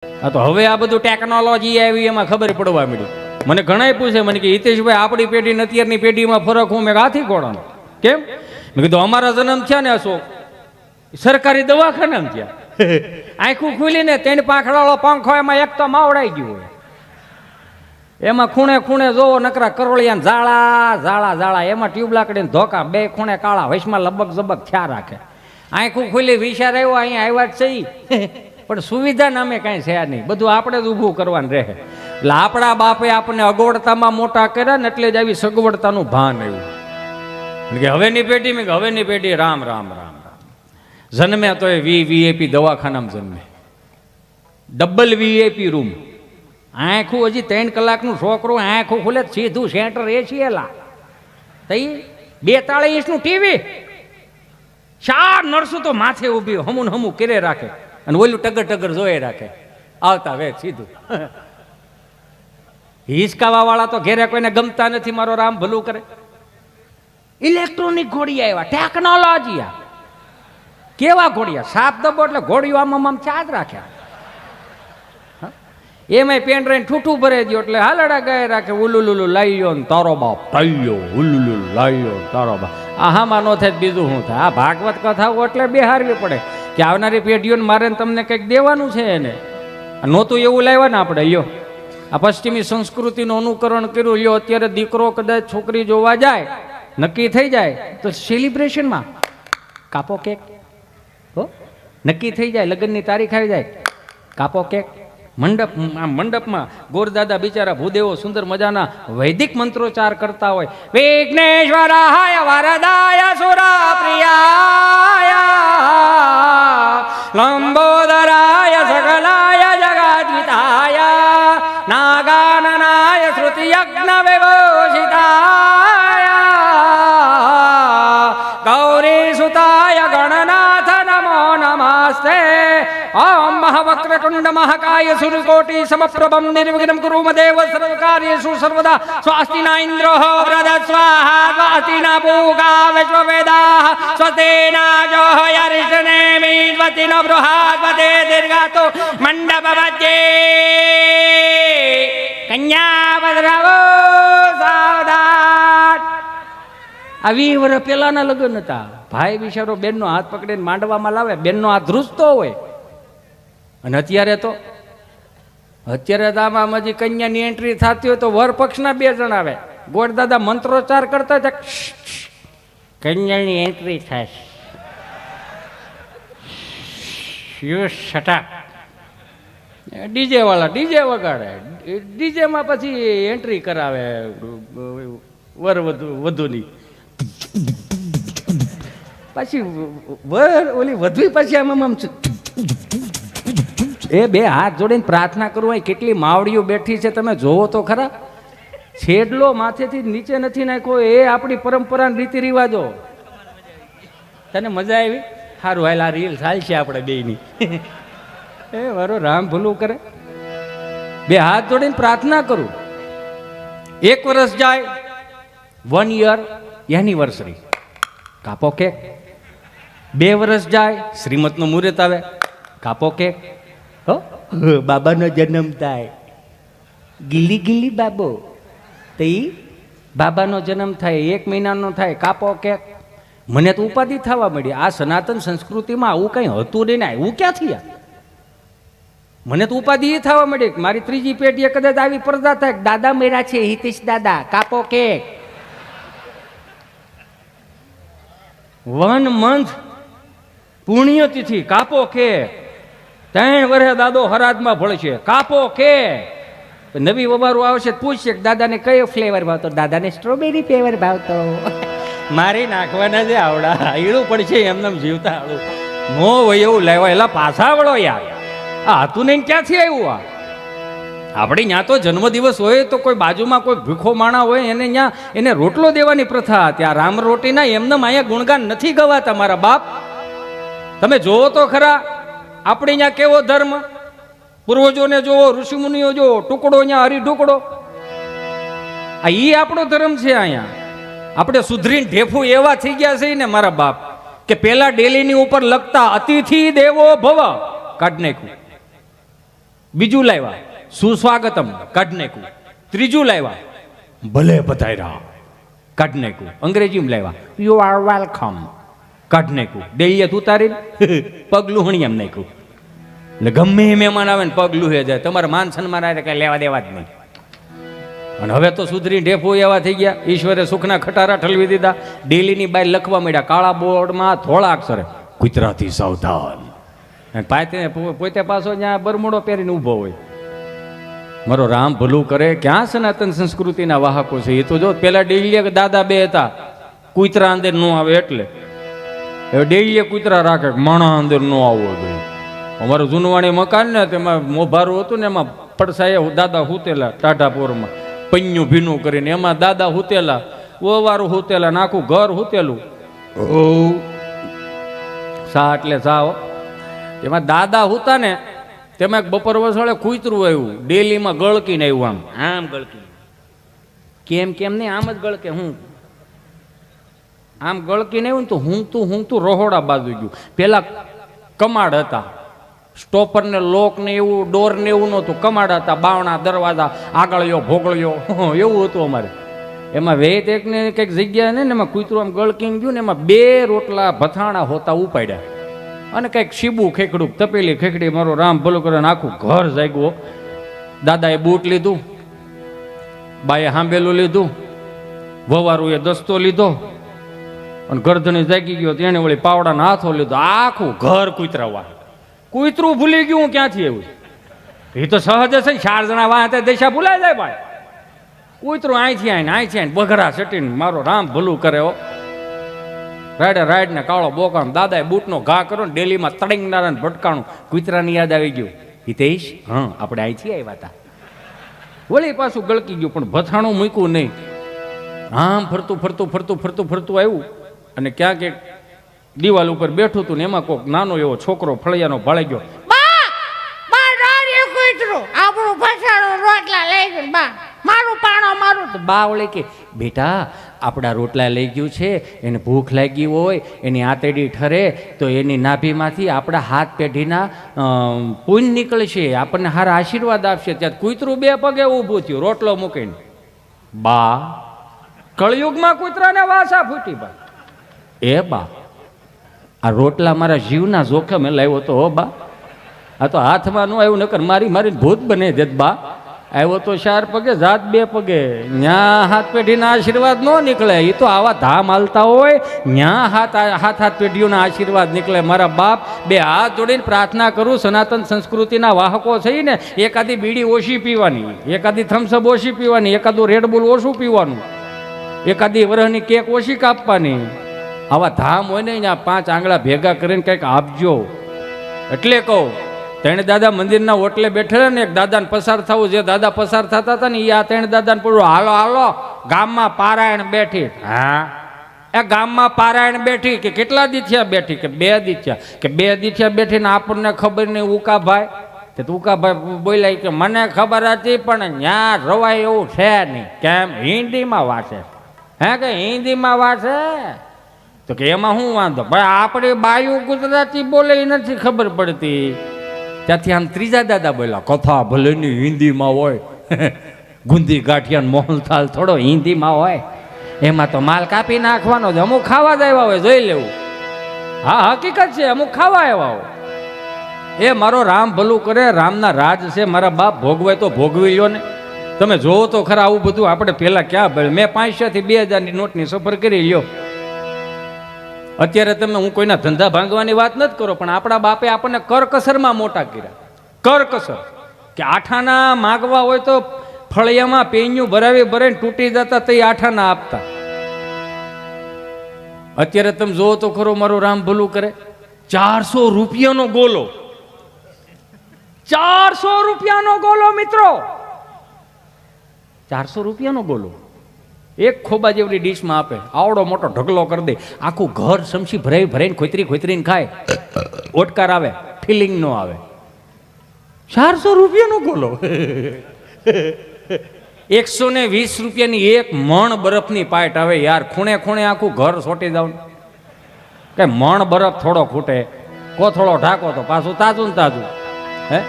હા તો હવે આ બધું ટેકનોલોજી આવી એમાં ખબર પડવા મળી. મને ઘણાય પૂછે મને કે હિતેશભાઈ આપણી પેઢી ને અત્યારની પેઢીમાં ફરક હું મેં હાથી ઘોડાનો કેમ? મેં કીધું અમારા જન્મ થયા ને અશોક સરકારી દવાખાના થયા, આંખું ખુલીને 3 પાંખડાવાળો પંખો એમાં એક તો માવડાઈ ગયું હોય, એમાં ખૂણે ખૂણે જોવો નકરા કરોળિયા ઝાડા ઝાડા ઝાડા, એમાં ટ્યુબ લાકડી ધોકા, 2 ખૂણે કાળા, વૈશમાં લબક ઝબક થયા રાખે. આંખું ખુલી વિચાર આવ્યો અહીંયા આવ્યા જ છે પણ સુવિધા નામે કાંઈ છે નહીં, બધું આપણે જ ઊભું કરવાનું રહે. એટલે આપણા બાપે આપણને અગવડતામાં મોટા કર્યા ને એટલે જ આવી સગવડતાનું ભાન આવ્યું કે હવેની પેઢી રામ રામ રામ રામ જન્મે તો એ વીઆઈપી દવાખાનામાં જન્મે, ડબલ વીઆઈપી રૂમ, આંખું હજી 3 કલાકનું છોકરું આંખું ખુલે સીધું સેન્ટર એ છીએ તઈ 42 ઇંચનું ટીવી, 4 નર્સો તો માથે ઊભી હમું હમું કરે રાખે અને ઓલું ટગર ટગર જોઈ રાખે, આવતા વેત સીધું. હિંચકાવા વાળા તો ઘેરે કોઈને ગમતા નથી, મારો રામ ભલું કરે. ઇલેક્ટ્રોનિક ઘોડિયા આવ્યા, ટેકનોલોજી આ કેવા ઘોડિયા, સાપ દબો એટલે ઘોડીઓ આમ ચાર્જ રાખ્યા, એમાંય પેન રહીને ઠૂઠું ભરે દો એટલે હાલડા ગાય રાખે, ઉલુલુલુ લાઈયો ને તારો બાપ થયો, ઉલુલુ લાઈયો તારો બાપ. આહામાં નો થાય બીજું શું થાય? આ ભાગવત કથાઓ એટલે બેહારવી પડે કે આવનારી પેઢીઓને મારે તમને કંઈક દેવાનું છે એને. નહોતું એવું લાવ્યા ને આપણે લ્યો, આ પશ્ચિમી સંસ્કૃતિનું અનુકરણ કર્યું. લ્યો અત્યારે દીકરો કદાચ છોકરી જોવા જાય, નક્કી થઈ જાય તો સેલિબ્રેશનમાં કાપો કેક, હો નક્કી થઈ જાય, લગ્નની તારીખ આવી જાય, કાપો કેક. મંડપમાં ગોરદાદા બિચારા ભૂદેવો સુંદર મજાના વૈદિક મંત્રોચ્ચાર કરતા હોય, વિઘ્નેશ્વરાય વરદાય સુરપ્રિયાય લંબોદરાય સકલાય જગદ્વિતાય નાગાનનાય શ્રુતિયજ્ઞ વિભૂષિતાય ગૌરી સુતાય ગણનાથ નમો નમસ્તે. ઓમ મહાવક્રતુંડ મહાકાય સૂર્યકોટિ સમપ્રભમ નિર્વિઘ્नं કુરુ મદેવ સર્વકાર્યેષુ સર્વદા. સ્વાસ્તિ ના ઇન્દ્રો વૃધ સ્વાહા સ્વાસ્તિ ના પૂગા વિશ્વવેદાઃ સ્વસ્તિ ના જોહયરિષ્ટનેમિ સ્વસ્તિ નો બૃહસ્પતે દીર્ઘાતો મંડપ મધ્યે કન્યા ભદ્રાવો સાવધાન. આ 20 વર્ષ પહેલાના લગ્ન હતા. ભાઈ બિચારો બેનનો હાથ પકડીને માંડવામાં લાવે, બેનનો હાથ ધ્રુજતો હોય. અને અત્યારે તો આમાં હજી કન્યાની એન્ટ્રી થતી હોય તો વર પક્ષના 2 જણ આવે, ગોળદાદા મંત્રોચ્ચાર કરતા હતા, કન્યાની એન્ટ્રી થાય, ડીજે વાળા ડીજે વગાડે, ડીજેમાં પછી એન્ટ્રી કરાવે વર વધુની. પછી વર ઓલી વધુ પછી આમ એ 2 હાથ જોડીને પ્રાર્થના કરવું હોય. કેટલી માવડીઓ બેઠી છે તમે જોવો તો ખરા, છેડલો માથેથી નીચે નથી નાખ્યો. એ આપણી પરંપરા રીતિ રિવાજો. તને મજા આવી? સારું હાલ આ રીલ ચાલશે આપણે બેયની. એ મારો રામ ભલું કરે. 2 હાથ જોડીને પ્રાર્થના કરું. 1 વર્ષ જાય, 1 યર એનિવર્સરી, કાપો કેક. 2 વર્ષ જાય, શ્રીમતનું મુહૂર્ત આવે, કાપો કેક. બાબાનો જન્મ થાય, ગીલી ગીલી બાબો, તો બાબાનો જન્મ થાય, 1 મહિનાનો થાય, કાપો કેક. મને તો ઉપાધિ થવા મળી. આ સનાતન સંસ્કૃતિમાં આવું કંઈ હતું નહીં ને આવું ક્યાંથી? મને તો ઉપાધિ એ થવા મળી. મારી 3જી પેઢીએ કદાચ આવી પડદા થાય, દાદા મેરા છે હિતેશ દાદા, કાપો કેક. 1 મંથ પુણ્યતિથિ, કાપો કેક. 3 વર્ષે દાદો હરાજમાં ભળશે, કાપો કે. નવી વબારું આવશે પૂછશે કે દાદાને કયો ફ્લેવર ભાવતો? દાદાને સ્ટ્રોબેરી ફ્લેવર ભાવતો. મારી નાખવાના જે આવડા હીડું પડશે એમને જીવતા આવડું નો હોય એવું લેવાય. એલા પાછા વળો યાર, આ હતું નહીં ક્યાંથી આવ્યું? આ આપણે ત્યાં તો જન્મદિવસ હોય તો કોઈ બાજુમાં કોઈ ભૂખો માણા હોય એને ત્યાં એને રોટલો દેવાની પ્રથા. ત્યાં રામ રોટીના એમને અહીંયા ગુણગાન નથી ગવાતા. મારા બાપ તમે જોવો તો ખરા, આપણે અહીંયા કેવો ધર્મ, પૂર્વજોને જોવો, ઋષિમુનિઓ જોવો, ટુકડો અહીંયા હરી ઢુકડો. આ ઈ આપણો ધર્મ છે. અહીંયા આપણે સુધરીને ઢેફું એવા થઈ ગયા છે ને મારા બાપ કે પેલા ડેલીની ઉપર લખતા અતિથિ દેવો ભવ કાઢ નાખ્યું. બીજું લાવ્યા સુસ્વાગતમ, કાઢ નાખ્યું. ત્રીજું લાવ્યા ભલે પધાર્યા, કાઢ નાખ્યું. અંગ્રેજીમાં લાવ્યા યુ આર વેલકમ, કાઢ નાખ્યું. ડેલીએ ઉતારીને પગલું હણી એમ નાખ્યું. એટલે ગમે એ મહેમાન આવે ને પગ લુહે જાય, તમારે માન સન્માન આવે કઈ લેવા દેવા જ નહીં. અને હવે તો સુધરી ઢેફો એવા થઈ ગયા, ઈશ્વરે સુખના ખટારા ઠલવી દીધા. ડેલીની બહાર લખવા માંડ્યા કાળા બોર્ડમાં થોડા અક્ષરે કુતરાથી સાવધાન. પોતે પાછો ત્યાં બરમુડો પહેરીને ઊભો હોય. મારો રામ ભલું કરે, ક્યાં સનાતન સંસ્કૃતિના વાહકો છે એ તો જો. પેલા ડેલીએ દાદા બે હતા, કુતરા અંદર ન આવે એટલે હવે ડેલીએ કુતરા રાખે, માણા અંદર ન આવવો જોઈએ. અમારું જૂનવાણી મકાન ને તેમાં મોભારું હતું ને એમાં પડસાએ દાદા હુતેલા ટાઢાપોરમાં પૈયું ભીનું કરીને, એમાં દાદા હુતેલા, ઓવારું હુતેલા, આખું ઘર હુતેલું. સા એટલે સા. એમાં દાદા હુતા ને તેમાં એક બપોર વસાળે કૂતરું આવ્યું, ડેલીમાં ગળકીને આવ્યું. આમ ગળકી, કેમ નહીં, આમ જ ગળકે. હું આમ ગળકીને આવ્યું ને તો હું રહોડા બાજુ ગયું. પેલા કમાડ હતા, સ્ટોપર ને લોક ને એવું, ડોર ને એવું નહોતું, કમાડ હતા, બાવણા દરવાજા, આગળિયો ભોગળિયો એવું હતું અમારે. એમાં વેત એક ને કંઈક જગ્યા ને એમાં કૂતરું આમ ગળકીને ગયું ને એમાં 2 રોટલા ભથાણા હોતા ઉપાડ્યા અને કંઈક શીબું ખેકડું, તપેલી ખેકડી. મારો રામ ભલું કરે, આખું ઘર જાગ્યું. દાદાએ બૂટ લીધું, બાએ હાંબેલું લીધું, વવારું એ દસ્તો લીધો અને ગરદને જાગી ગયો. તેને વળી પાવડાના હાથો લીધો. આખું ઘર કૂતરાવા. કૂતરું ભૂલી ગયું ક્યાંથી એવું? એ તો સહજ છે, 4 જણા વાહ દેશા ભૂલાઈ જાય ભાઈ. કૂતરું અહીંથી આવીને બઘરા સટીને મારો રામ ભલું કરે. હો રાઈડ ને કાળો બોકાણ. દાદાએ બૂટનો ઘા કર્યો ને ડેલીમાં તડંગનારા ભટકાણું. કૂતરાની યાદ આવી ગયું. હિતેશ, હા આપણે અહીંથી આવ્યા હતા. વળી પાછું ગળકી ગયું પણ ભથાણું મૂક્યું નહીં. આમ ફરતું આવ્યું અને ક્યાંક એક દિવાલ ઉપર બેઠું હતું ને એમાં કોક નાનો એવો છોકરો ફળિયાનો ભાળી ગયો. આપણું ભસાણું રોટલા લઈ ગયું, બા મારું પાણો મારું. તો બા વળે કે બેટા આપણા રોટલા લઈ ગયું છે, એને ભૂખ લાગી હોય, એની આતેડી ઠરે તો એની નાભીમાંથી આપણા હાથ પેઢીના પુણ્ય નીકળશે, આપણને હારા આશીર્વાદ આપશે. ત્યાં કૂતરું 2 પગે ઊભું થયું રોટલો મૂકીને. બા કળયુગમાં કૂતરાને વાસા ફૂટી. બા એ બા આ રોટલા મારા જીવના જોખમે લાવ્યો તો. હો બા આ તો હાથમાં ન આવ્યું, નકર મારી ભૂત બને દે. બા આવ્યો તો 4 પગે, જાત 2 પગે. ન્યા હાથ પેઢીના આશીર્વાદ ન નીકળે. એ તો આવા ધામ હાલતા હોય ન્યા હાથ પેઢીઓના આશીર્વાદ નીકળે. મારા બાપ 2 હાથ જોડીને પ્રાર્થના કરું, સનાતન સંસ્કૃતિના વાહકો થઈ ને એકાદી બીડી ઓછી પીવાની, એકાદી થમ્સઅપ ઓછી પીવાની, એકાદું રેડબુલ ઓછું પીવાનું, એકાદી વરહની કેક ઓછી કાપવાની. આવા ધામ હોય ને ત્યાં 5 આંગળા ભેગા કરીને કંઈક આપજો. એટલે કહું, ત્રણ દાદા મંદિરના ઓટલે બેઠેલા ને એક દાદાને પસાર થવું, જે દાદા પસાર થતા હતા ને એ આ 3 દાદાને પૂછ્યું, હાલો હાલો ગામમાં પારાયણ બેઠી. હા એ ગામમાં પારાયણ બેઠી કે કેટલા દી થયા બેઠી? કે 2 દી થયા. કે 2 દી થયા બેઠી ને આપણને ખબર નહીં. ઉકાભાઈ તે ઉકાભાઈ બોલ્યા કે મને ખબર હતી પણ ત્યાં રવાય એવું છે નહીં. કેમ? હિન્દીમાં વાંચે. હે કે હિન્દીમાં વાંચે? તો કે એમાં શું વાંધો ભાઈ, આપણી બાયું ગુજરાતી બોલે એ નથી ખબર પડતી. ત્યાંથી આમ 3જા દાદા બોલ્યા, કથા ભલે ની હિન્દીમાં હોય, ગુંદી ગાંઠિયા મોહનથાલ થોડો હિન્દીમાં હોય, એમાં તો માલ કાપી નાખવાનો છે. અમુક ખાવા જ આવ્યા હોય, જોઈ લેવું. હા હકીકત છે, અમુક ખાવા આવ્યા હોય. એ મારો રામ ભલું કરે, રામના રાજ છે. મારા બાપ ભોગવાય તો ભોગવી લ્યો ને. તમે જોવો તો ખરા આવું બધું આપણે પહેલા ક્યાં ભલે. મેં 500 થી 2000ની નોટની સફર કરી લ્યો. અત્યારે તમે, હું કોઈના ધંધા ભાંગવાની વાત નથી કરો, પણ આપણા બાપે આપણને કરકસરમાં મોટા કર્યા. કરકસર કે આઠાના માગવા હોય તો ફળિયામાં પેન્યું ભરાવીને તૂટી જતા તો એ આઠાના આપતા. અત્યારે તમે જોવો તો ખરો, મારું રામ ભલું કરે, 400 રૂપિયાનો ગોલો. 400 રૂપિયાનો ગોલો મિત્રો, 400 રૂપિયાનો ગોલો. એક ખોબા જેવડી ડીશમાં આપે, આવડો મોટો ઢગલો કરી દે. આખું ઘર સમસી ભરાઈને ખોતરીને ખાય. ઓટકાર આવે, ફિલિંગ નો આવે. 400 રૂપિયાનો ગોલો. 120 રૂપિયાની 1 મણ બરફની પાઇટ આવે. યાર ખૂણે ખૂણે આખું ઘર સોટી જાવ. કે મણ બરફ થોડો ખૂટે, કોથળો ઢાકો તો પાછું તાજું ને તાજું. હે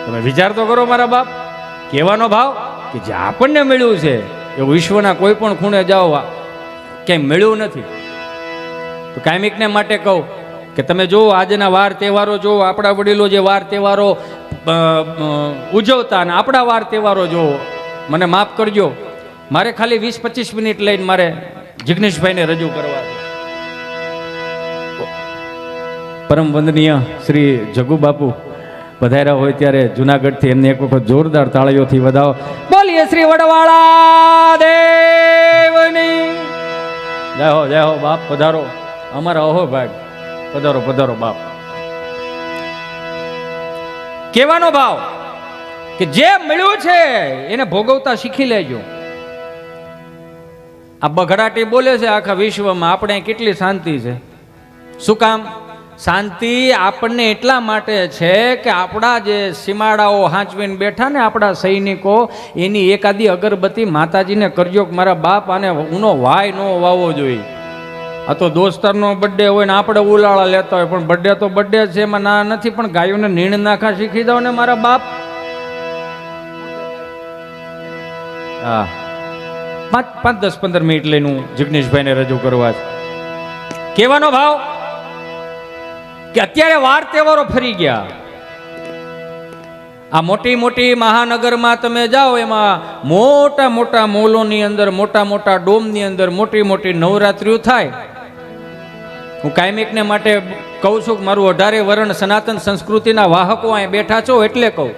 તમે વિચાર તો કરો મારા બાપ. કહેવાનો ભાવ કે જે આપણને મળ્યું છે એવું વિશ્વના કોઈ પણ ખૂણે જાઓ ક્યાંય મળ્યું નથી. તો કાયમિકને માટે કહું કે તમે જુઓ આજના વાર તહેવારો જુઓ, આપણા વડીલો જે વાર તહેવારો ઉજવતા અને આપણા વાર તહેવારો જુઓ. મને માફ કરજો, મારે ખાલી 20-25 મિનિટ લઈને મારે જિગ્નેશભાઈને રજૂ કરવા છે. પરમ વંદનીય શ્રી જગુ બાપુ પધાર્યા હોય ત્યારે જુનાગઢથી એમને એક વખત જોરદાર તાળીઓથી વધાવો. બોલીએ શ્રી વડવાળા દેવની જય હો બાપ. પધારો અમારા અહો ભાગ, પધારો પધારો બાપ. કહેવાનો ભાવ કે જે મળ્યું છે એને ભોગવતા શીખી લેજો. આ બઘડાટી બોલે છે આખા વિશ્વમાં, આપણે કેટલી શાંતિ છે. શું કામ? શાંતિ આપણને એટલા માટે છે કે આપણા જે સીમાડાઓ હાંચવીને બેઠા ને આપણા સૈનિકો, એની એકાદી અગરબત્તી માતાજીને કરજો કે મારા બાપ આને ઊનો વાય ન વાવો જોઈએ. આ તો દોસ્તારનો બર્થડે હોય ને આપણે ઉલાળા લેતા હોય, પણ બર્થડે તો બર્થડે છે, એમાં ના નથી. પણ ગાયોને નીણ નાખા શીખી દો ને મારા બાપ. હા, 5-10-15 મિનિટ લઈને હું જિગ્નેશભાઈને રજૂ કરવા છે. કહેવાનો ભાવ કે અત્યારે વાર તહેવારો ફરી ગયા. આ મોટી મોટી મહાનગરમાં તમે જાઓ, એમાં મોટા મોટા મોલોની અંદર, મોટા મોટા ડોમની અંદર મોટી મોટી નવરાત્રિઓ થાય. હું કાયમિકને માટે કહું છું કે મારું 18 વરણ સનાતન સંસ્કૃતિના વાહકો અહીં બેઠા છો એટલે કહું.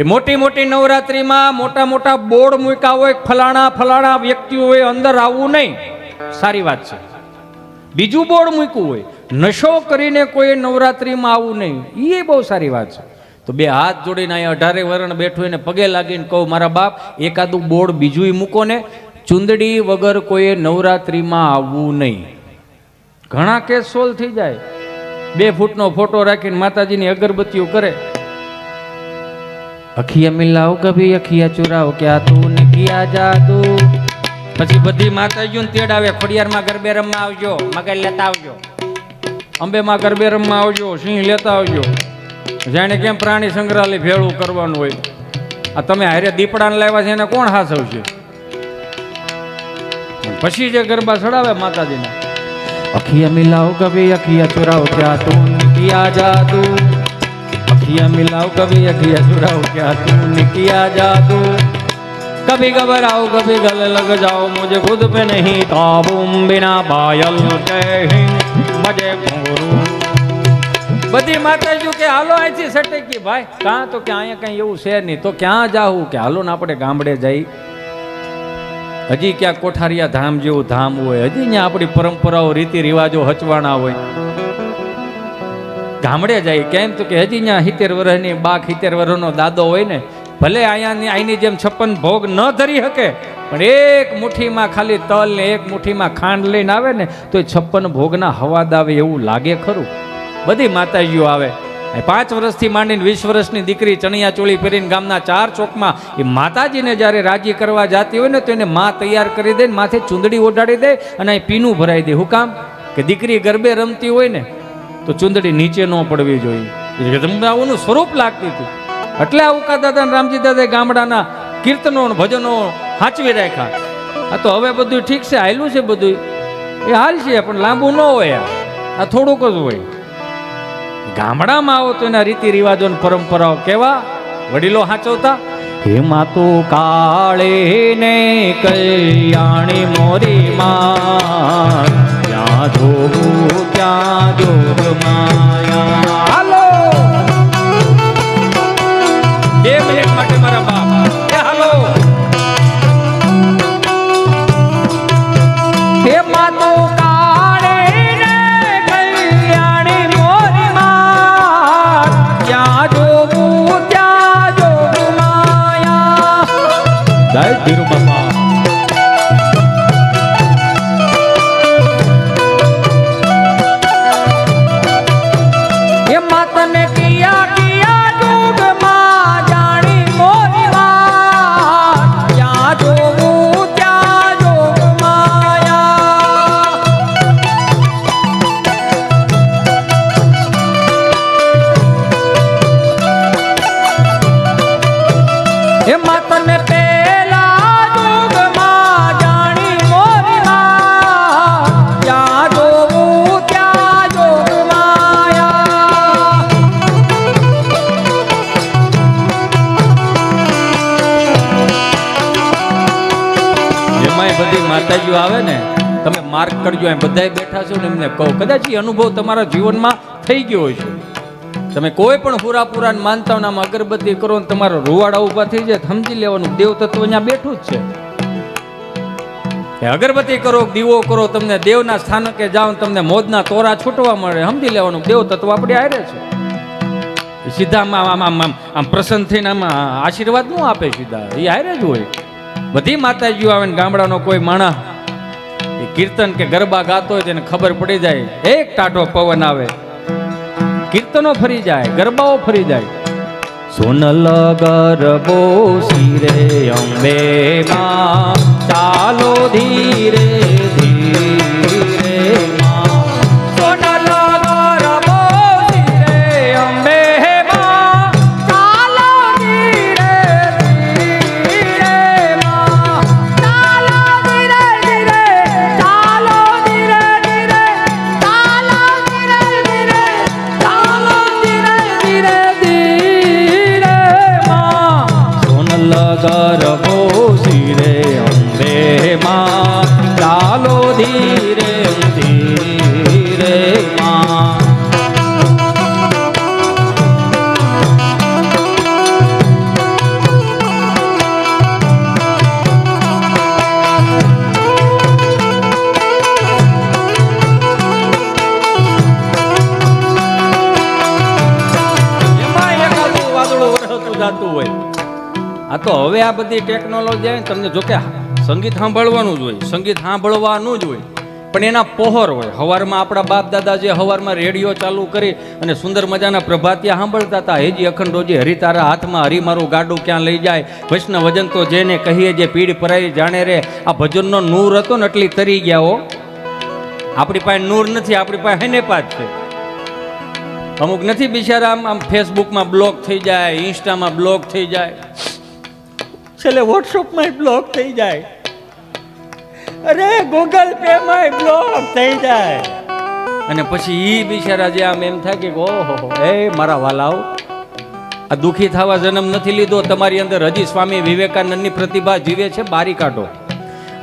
એ મોટી મોટી નવરાત્રિમાં મોટા મોટા બોર્ડ મૂક્યા હોય, ફલાણા ફલાણા વ્યક્તિઓએ અંદર આવવું નહીં, સારી વાત છે. બીજું બોર્ડ મૂક્યું હોય, નશો કરીને કોઈ નવરાત્રિમાં આવવું નહીં, એ બહુ સારી વાત છે. તો બે હાથ જોડીને અહીંયા 18 વરણ બેઠું એને પગે લાગીને કહું મારા બાપ એકાદું બોર્ડ બીજું મૂકો ને, ચુંદડી વગર કોઈએ નવરાત્રિમાં આવવું નહીં. ઘણા કેસ સોલ્વ થઈ જાય. 2 ફૂટનો ફોટો રાખીને માતાજીની અગરબત્તીઓ કરે. અખિયા મિલાવ કભી અખિયા ચુરાવ ક્યાં તું ને કિયા જાદુ. પછી બધી માતાજીઓને તેડાવે, ખોડિયારમાં ગરબે રમવા આવજો, મગર લેતા આવજો, અંબેમાં ગરબે રમવા આવજો, સિંહ લેતા આવજો. જાણે કેમ પ્રાણી સંગ્રહાલય ભેળું કરવાનું હોય. આ તમે હારે દીપડાને લાવ્યા છે એને કોણ હાસવશે? પછી જે ગરબા ચડાવે માતાજીને, અખિયા મિલાવ કભી અખિયા ચુરાવ ક્યાં તું ને કિયા જાદુ. अखियां मिलाओ कभी अखियां चुराओ क्या तूने किया जादू. कभी घबराओ कभी गले लग जाओ मुझे खुद पे नहीं काबू. बिना पायल के बजे घुंघरू. બધી માતાજીઓ કે હાલો અહીંથી સટેકી ભાઈ, કાં તો કે અહીંયા કઈ એવું છે નહીં, તો ક્યાં જાવું? કે હાલો ને આપણે ગામડે જઈ. હજી ક્યાં કોઠારિયા ધામ જેવું ધામ હોય, હજી ત્યાં આપણી પરંપરાઓ રીતિ રિવાજો હચવાના હોય. ગામડે જાય કેમ? તો કે હજી ત્યાં 70 વર્ષની બા, 70 વર્ષનો દાદો હોય ને, ભલે અહીંની જેમ 56 ભોગ ન ધરી શકે, પણ એક મુઠ્ઠીમાં ખાલી તલ ને એક મુઠ્ઠીમાં ખાંડ લઈને આવે ને તો એ 56 ભોગના હવાદ આવે એવું લાગે ખરું. બધી માતાજીઓ આવે. 5 વર્ષથી માંડીને 20 વર્ષની દીકરી ચણિયા ચોળી પહેરીને ગામના 4 ચોકમાં એ માતાજીને જ્યારે રાજી કરવા જાતી હોય ને તો એને માં તૈયાર કરી દે, માથે ચૂંદડી ઓઢાડી દે અને અહીં પીનું ભરાઈ દે. હું કામ? કે દીકરી ગરબે રમતી હોય ને તો ચુંદડી નીચે ન પડવી જોઈએ. જગદંબાઓનું સ્વરૂપ લાગતી હતી. એટલે આ ઉકા દાદા અને રામજી દાદા ગામડાના કીર્તનો ભજનો સાચવી રાખ્યા. આ તો હવે બધું ઠીક છે, હાલ્યું છે બધું, એ હાલ છે પણ લાંબુ ન હોય. આ થોડુંક જ હોય. ગામડામાં આવો તો એના રીતિ રિવાજો પરંપરાઓ કેવા વડીલો સાચવતા. હેમાં તો કાળે ને કલ્યાણી મોરી માં, ત્યાં જોગું ત્યાં જોગ માયા. હાલો 2 મિનિટ માટે મારા બાપ એ હાલો. હેમાં તો કાળે ને કલ્યાણી મોરી માં, ત્યાં જોગું ત્યાં જોગ માયા. જય ધીરુ બાપા. એમાં તને પેલા યુગમાં જાણી મોરી માં, જ્યાં જોવું ત્યાં જોગ માયા. એમાંય બધી માતાજીઓ આવે ને, તમે માર્ક કરજો, અહીં બધાય બેઠા છો ને એમને કહો, કદાચ એ અનુભવ તમારા જીવનમાં થઈ ગયો હોય છે. તમે કોઈ પણ પૂરા માનતા હો, આમાં અગરબત્તી કરો ને તમારા રૂવાડા ઊભા થઈ જાય, સમજી લેવાનું દેવ તત્વ અહીંયા બેઠું જ છે. અગરબત્તી કરો, દીવો કરો, તમને દેવના સ્થાનકે જાઓ, તમને મોજના તોરા છૂટવા મળે, સમજી લેવાનું દેવ તત્વ આપણે હારે છે. સીધા આમ પ્રસન્ન થઈને આમાં આશીર્વાદ ન આપે, સીધા એ હારે જ હોય. બધી માતાજીઓ આવે ને ગામડાનો કોઈ માણસ એ કીર્તન કે ગરબા ગાતો હોય તેને ખબર પડી જાય, એક ટાઢો પવન આવે, કીર્તનો ફરી જાય, ગરબાઓ ફરી જાય. સોનલ ગરબો શિરે અંબે માં, ચાલો ધીરે ધીરે માં. સોનલ ગરબો શિરે અંબે માં, ચાલો ધીરે ધીરે માં. ચાલો ધીરે ધીરે, ચાલો ધીરે ધીરે, ચાલો ધીરે ધીરે, ચાલો ધીરે ધીરે ધીરે માં. સોનલ ગરબો શિરે અંબે માં, ચાલો ધીરે ધીરે માં. એમાં એકાદું વાદળું વરસતું જાતું હોય. આ તો હવે આ બધી ટેકનોલોજી આવે ને, તમને જો કે સંગીત સાંભળવાનું જ હોય, સંગીત સાંભળવાનું જ હોય, પણ એના પોહર હોય. હવારમાં આપણા બાપ દાદા જે હવારમાં રેડિયો ચાલુ કરી અને સુંદર મજાના પ્રભાતિયા સાંભળતા હતા, હેજી અખંડોજી હરિતારા હાથમાં, હરી મારું ગાડું ક્યાં લઈ જાય, વૈષ્ણવ વજન તો જેને કહીએ, જે પીડ પરાઈ જાણે રે. આ ભજનનો નૂર હતો ને એટલી તરી ગયા હો. આપણી પાસે નૂર નથી, આપણી પાસે હેનેપાત છે. અમુક નથી બિચારા આમ ફેસબુકમાં બ્લોક થઈ જાય, ઇન્સ્ટામાં બ્લોક થઈ જાય, છેલ્લે વોટ્સઅપમાં બ્લોક થઈ જાય, અરે ગૂગલ પે માં બ્લોક થઈ જાય. અને પછી ઈ બિચારા જે આમ એમ થાય કે ઓહો એ મારા વાલાઓ, આ દુખી થવા જન્મ નથી લીધો. તમારી અંદર હજી સ્વામી વિવેકાનંદની પ્રતિભા જીવે છે, બારી કાઢો.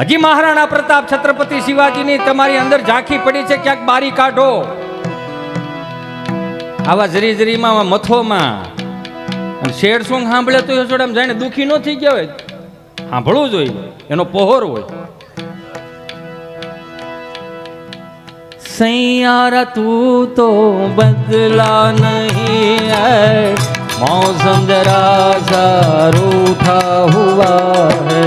હજી મહારાણા પ્રતાપ, છત્રપતિ શિવાજીની તમારી અંદર ઝાંખી પડી છે, ક્યાંક બારી કાઢો. આવા જરી જરીમાં મથોમાં શેડ સોંગ સાંભળે તો જોડામ જાણે દુખી ન થઈ ગયા હોય, સાંભળવું જોઈએ, એનો પોહર હોય. સૈયારા તું તો બદલા નહીં હૈ, मौसम जरा सा रूठा हुआ है,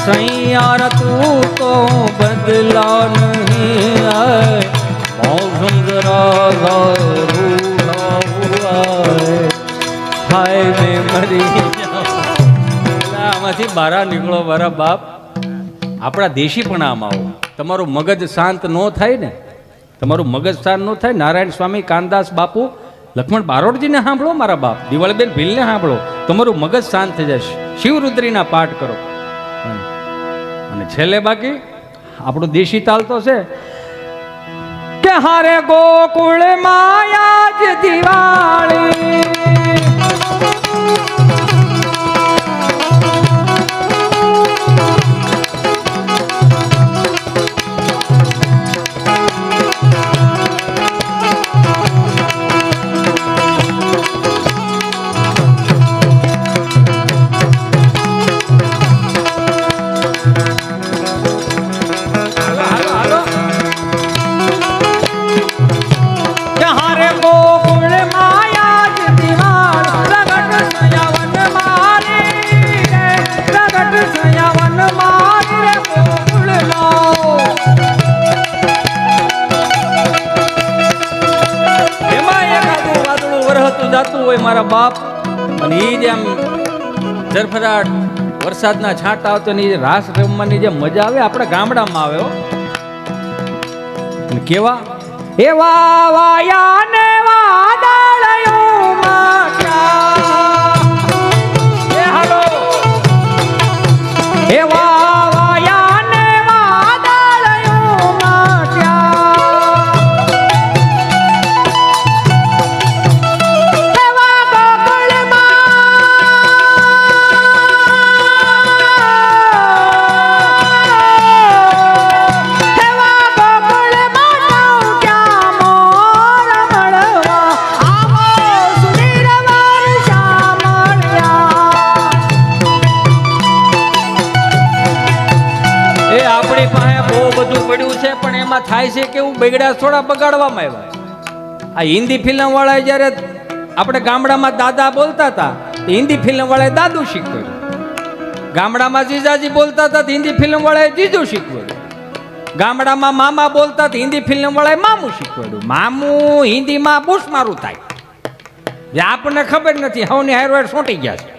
सैयारा तू तो बदला नहीं है, मौसम जरा सा रूठा हुआ है, हाय मैं मरी जाऊं. આમાંથી બહાર નીકળો મારા બાપ. આપણા દેશી પણ આમ આવો. તમારું મગજ શાંત ન થાય ને, તમારું મગજ શાંત ન થાય, નારાયણ સ્વામી, કાનદાસ બાપુ, લક્ષ્મણ બારોટજીને સાંભળો મારા બાપ, દિવાળીબેન ભીલને સાંભળો, તમારું મગજ શાંત થઈ જશે. શિવરુદ્રીના પાઠ કરો. અને છેલ્લે બાકી આપણું દેશી તાલ તો છે કે હારે ગોકુળ માયા જ દિવાળી, જાતું હોય મારા બાપ. અને એ જે આમ ઝરફરાટ વરસાદના છાંટા આવતો ને એ રાસ રમવાની જે મજા આવે આપણા ગામડામાં આવે. અને કેવા એવા વાયા ને વાદળયો માટ્યા, એ હાલો આપણી પાસે બહુ બધું પડ્યું છે, પણ એમાં થાય છે કેવું, બગડ્યા થોડા બગાડવામાં આવ્યા. આ હિન્દી ફિલ્મ વાળા જ્યારે આપણે ગામડામાં દાદા બોલતા હતા, હિન્દી ફિલ્મ વાળાએ દાદુ શીખવાડ્યું. ગામડામાં જીજાજી બોલતા હતા, હિન્દી ફિલ્મ વાળાએ જીજુ શીખવાડ્યું. ગામડામાં મામા બોલતા હતા, હિન્દી ફિલ્મ વાળાએ મામું શીખવાડ્યું. મામું હિન્દીમાં બુશ મારું થાય, જે આપણને ખબર નથી. હવની હારવાર સોંટી ગયા છે,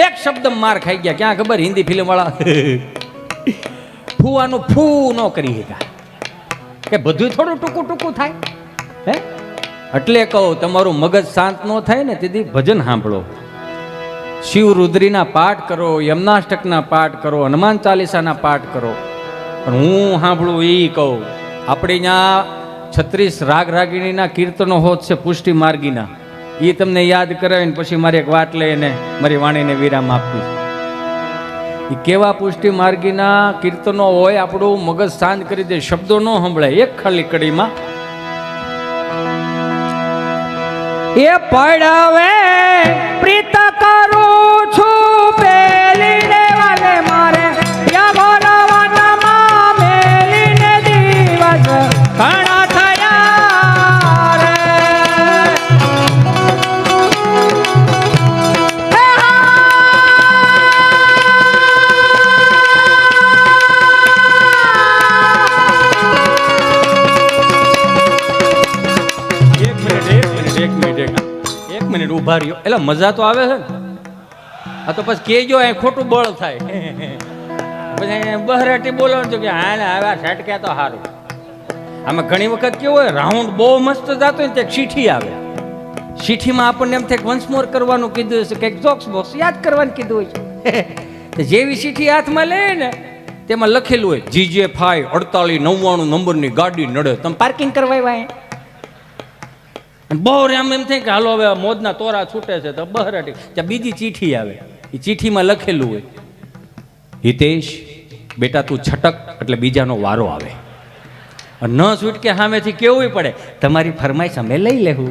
એક શબ્દ માર ખાઈ ગયા. ક્યાં ખબર, હિન્દી ફિલ્મ વાળા ફૂવાનું ફૂ ન કરી શકા કે બધું થોડું ટૂંકું ટૂંકું થાય હે. એટલે કહું, તમારું મગજ શાંત ન થાય ને તેથી ભજન સાંભળો, શિવ રુદ્રીના પાઠ કરો, યમનાષ્ટકના પાઠ કરો, હનુમાન ચાલીસાના પાઠ કરો. પણ હું સાંભળું એ કહું, આપણે ત્યાં 36 રાગ રાગિણીના કીર્તનો હોત છે પુષ્ટિ માર્ગીના, એ તમને યાદ કરાવીને પછી મારી એક વાત લઈને મારી વાણીને વિરામ આપવી. એ કેવા પુષ્ટિ માર્ગીના કીર્તનો હોય, આપણું મગજ શાંત કરી દે, શબ્દો ન સંભળાય. એક ખાલી કડીમાં એ પડવે પ્રીત કરું છું પેલીને વાલે મારે યગોરવનમાં મેલીને દિવસ ઘણા થયા રે. એક મિનિટ ઉભા રહ્યો, એટલે મજા તો આવે છે ને. આ તો પછી કેજો એ ખોટું બળ થાય, પછી બહરાટી બોલવાનું તો કે હા આવ્યા છટક્યા તો સારું. આમાં ઘણી વખત કેવું હોય, રાઉન્ડ બહુ મસ્ત જતો હોય ને, ત્યાં ચીઠી આવે. ચીઠીમાં આપણને એમ થાય વન્સ મોર કરવાનું કીધું હશે, કંઈક જોક્સ બોક્સ યાદ કરવાનું કીધું હોય છે. જેવી ચીઠી હાથમાં લે ને, તેમાં લખેલું હોય GJ5 4899 નંબરની ગાડી નડે, તમે પાર્કિંગ કરવાય. બહુ એમ એમ થાય કે હાલો હવે મોજના તોરા છૂટે છે, તો બહરાટી ત્યાં બીજી ચીઠી આવે. એ ચીઠીમાં લખેલું હોય, હિતેશ બેટા તું છટક એટલે બીજાનો વારો આવે. ન છૂટકે સામેથી કેવું પડે, તમારી ફરમાઈશ અમે લઈ લેવું.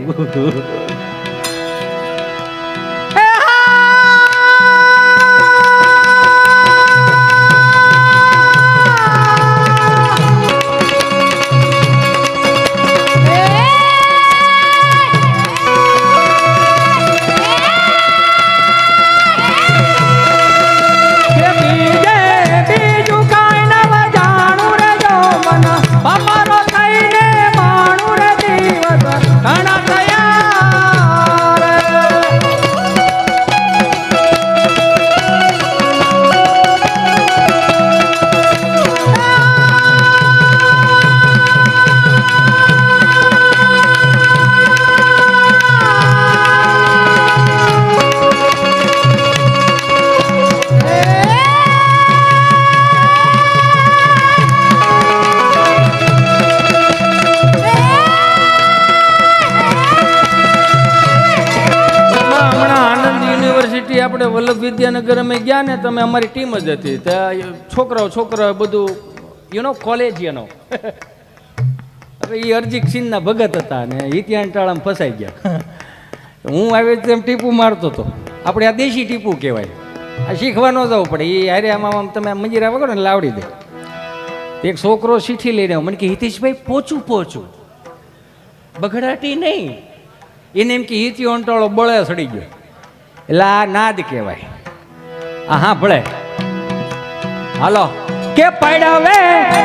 આપણે વલ્લભ વિદ્યાનગર અમે ગયા ને, તમે અમારી ટીમ જ હતી ત્યાં, છોકરાઓ બધું કોલેજ હવે એ અરજીક સિંહના ભગત હતા ને ઇતિહાસ ટાળામાં ફસાઈ ગયા. હું આવી તેમ ટીપું મારતો હતો. આપણે આ દેશી ટીપું કહેવાય, આ શીખવા ન જવું પડે. એ હારે આમાં તમે મંજીરા વગર ને લાવડી દે. એક છોકરો ચીઠી લઈને મને કે હિતેશભાઈ પોચું બગડાટી નહીં, એને એમ કે હિતિયો અંટાળો બળે સડી ગયો. એટલે આ નાદ કહેવાય. હા ભળે હાલો કે પડવે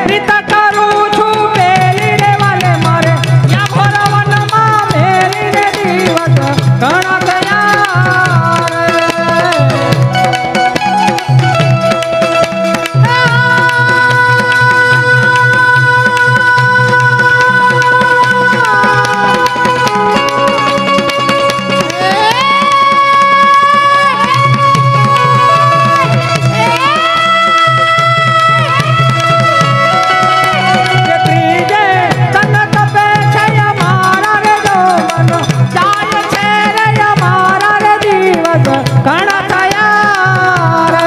પ્રીત કરું છું પેલીને વાલે મારે યગોરવનમાં મેલીને દિવસ ઘણા થયા રે.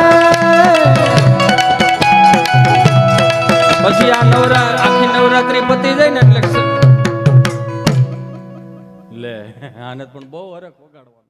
પછી આ આખી નવરાત્રી પતી જાય ને એટલે લે આને પણ બહુ હરખ વગાડવાનો.